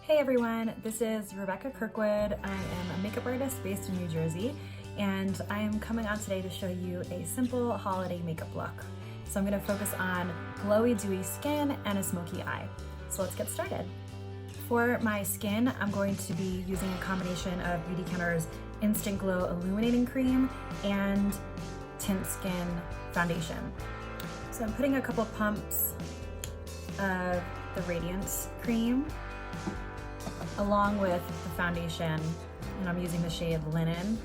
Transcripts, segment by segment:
Hey everyone, this is Rebecca Kirkwood. I am a makeup artist based in New Jersey, and I am coming on today to show you a simple holiday makeup look. So I'm going to focus on glowy, dewy skin and a smoky eye. So let's get started. For my skin, I'm going to be using a combination of Beautycounter's Instant Glow Illuminating Cream and Tint Skin Foundation. So I'm putting a couple pumps of the Radiance Cream along with the foundation, and I'm using the shade Linen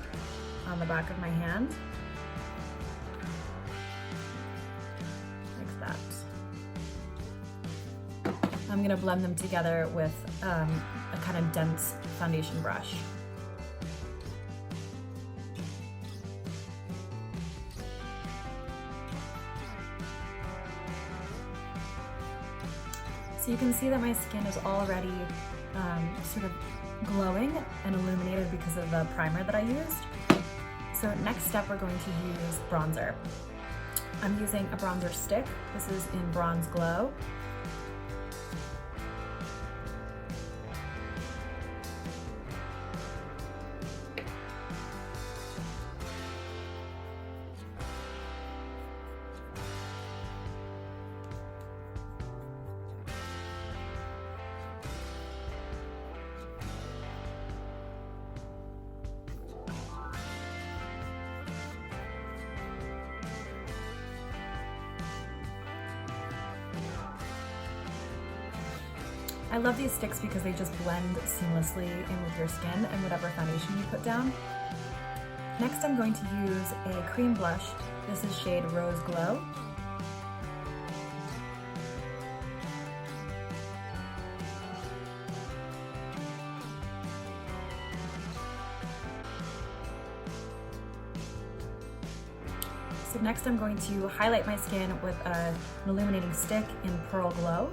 on the back of my hand, like that. I'm gonna blend them together with a kind of dense foundation brush. So you can see that my skin is already sort of glowing and illuminated because of the primer that I used. So next step, we're going to use bronzer. I'm using a bronzer stick. This is in Bronze Glow. I love these sticks because they just blend seamlessly in with your skin and whatever foundation you put down. Next, I'm going to use a cream blush. This is shade Rose Glow. So next, I'm going to highlight my skin with an illuminating stick in Pearl Glow.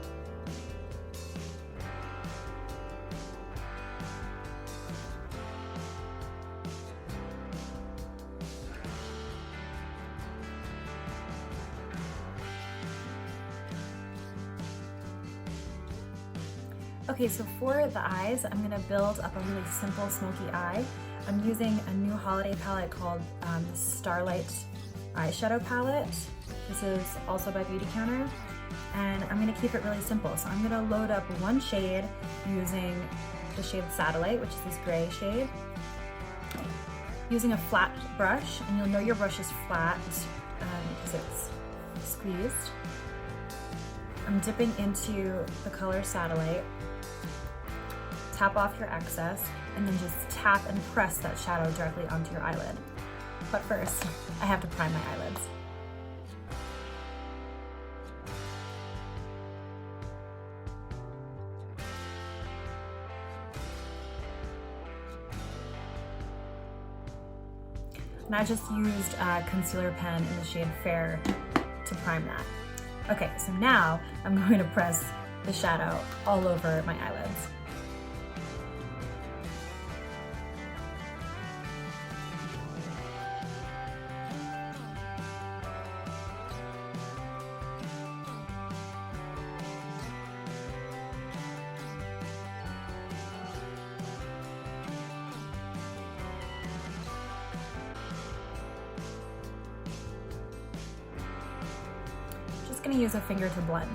Okay, so for the eyes, I'm gonna build up a really simple smoky eye. I'm using a new holiday palette called the Starlight Eyeshadow Palette. This is also by Beautycounter, and I'm gonna keep it really simple. So I'm gonna load up one shade using the shade Satellite, which is this gray shade. Using a flat brush, and you'll know your brush is flat because it's squeezed. I'm dipping into the color Satellite. Tap off your excess, and then just tap and press that shadow directly onto your eyelid. But first, I have to prime my eyelids. And I just used a concealer pen in the shade Fair to prime that. Okay, so now I'm going to press the shadow all over my eyelids. Just gonna use a finger to blend.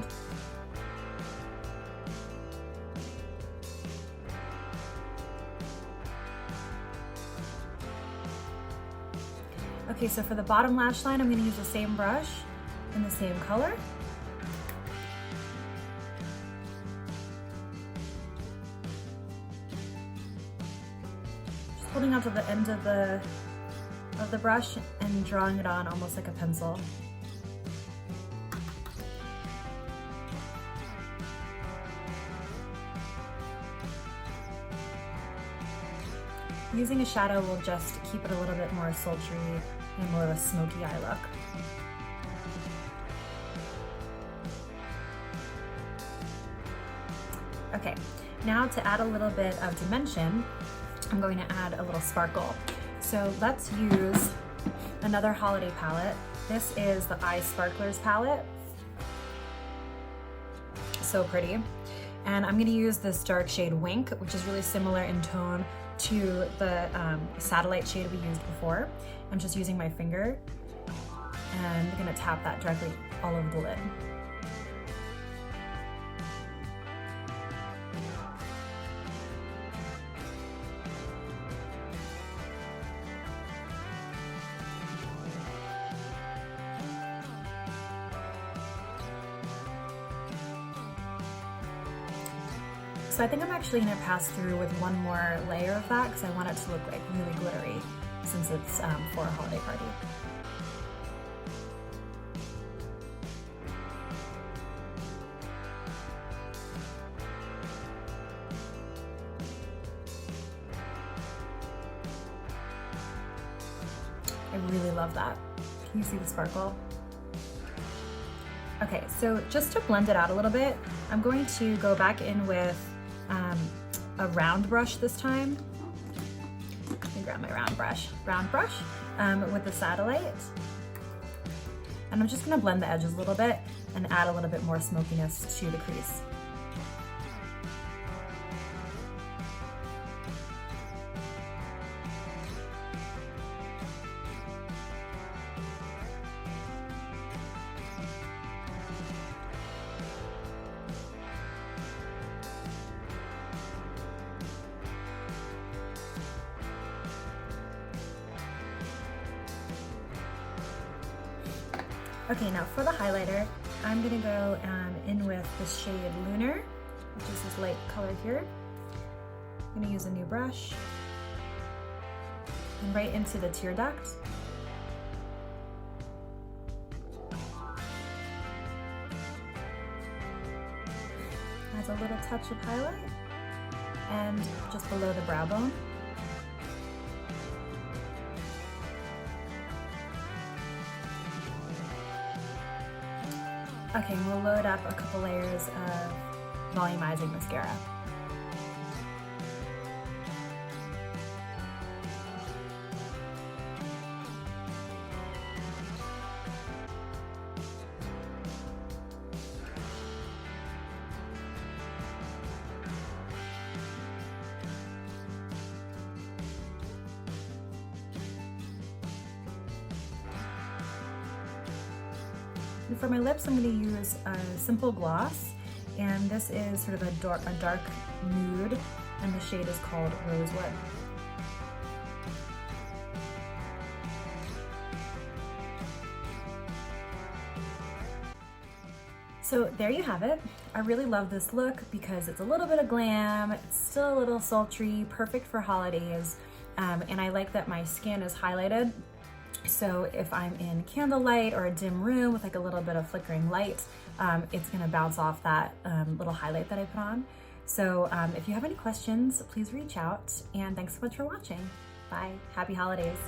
Okay, so for the bottom lash line, I'm gonna use the same brush in the same color. Just holding onto the end of the brush and drawing it on almost like a pencil. Using a shadow will just keep it a little bit more sultry and more of a smoky eye look. Okay, now to add a little bit of dimension, I'm going to add a little sparkle. So let's use another holiday palette. This is the Eye Sparklers palette. So pretty. And I'm gonna use this dark shade Wink, which is really similar in tone to the satellite shade we used before. I'm just using my finger and I'm gonna tap that directly all over the lid. So I think I'm actually gonna pass through with one more layer of that because I want it to look like really glittery since it's for a holiday party. I really love that. Can you see the sparkle? Okay, so just to blend it out a little bit, I'm going to go back in with a round brush this time. Let me grab my round brush with the satellite. And I'm just gonna blend the edges a little bit and add a little bit more smokiness to the crease. Okay, now for the highlighter, I'm gonna go in with the shade Lunar, which is this light color here. I'm gonna use a new brush and right into the tear duct. Adds a little touch of highlight and just below the brow bone. Okay, we'll load up a couple layers of volumizing mascara. And for my lips, I'm going to use a simple gloss, and this is sort of a dark nude, and the shade is called Rosewood. So there you have it. I really love this look because it's a little bit of glam, it's still a little sultry, perfect for holidays, and I like that my skin is highlighted. So if I'm in candlelight or a dim room with like a little bit of flickering light, it's gonna bounce off that little highlight that I put on. So if you have any questions, please reach out, and thanks so much for watching. Bye, happy holidays.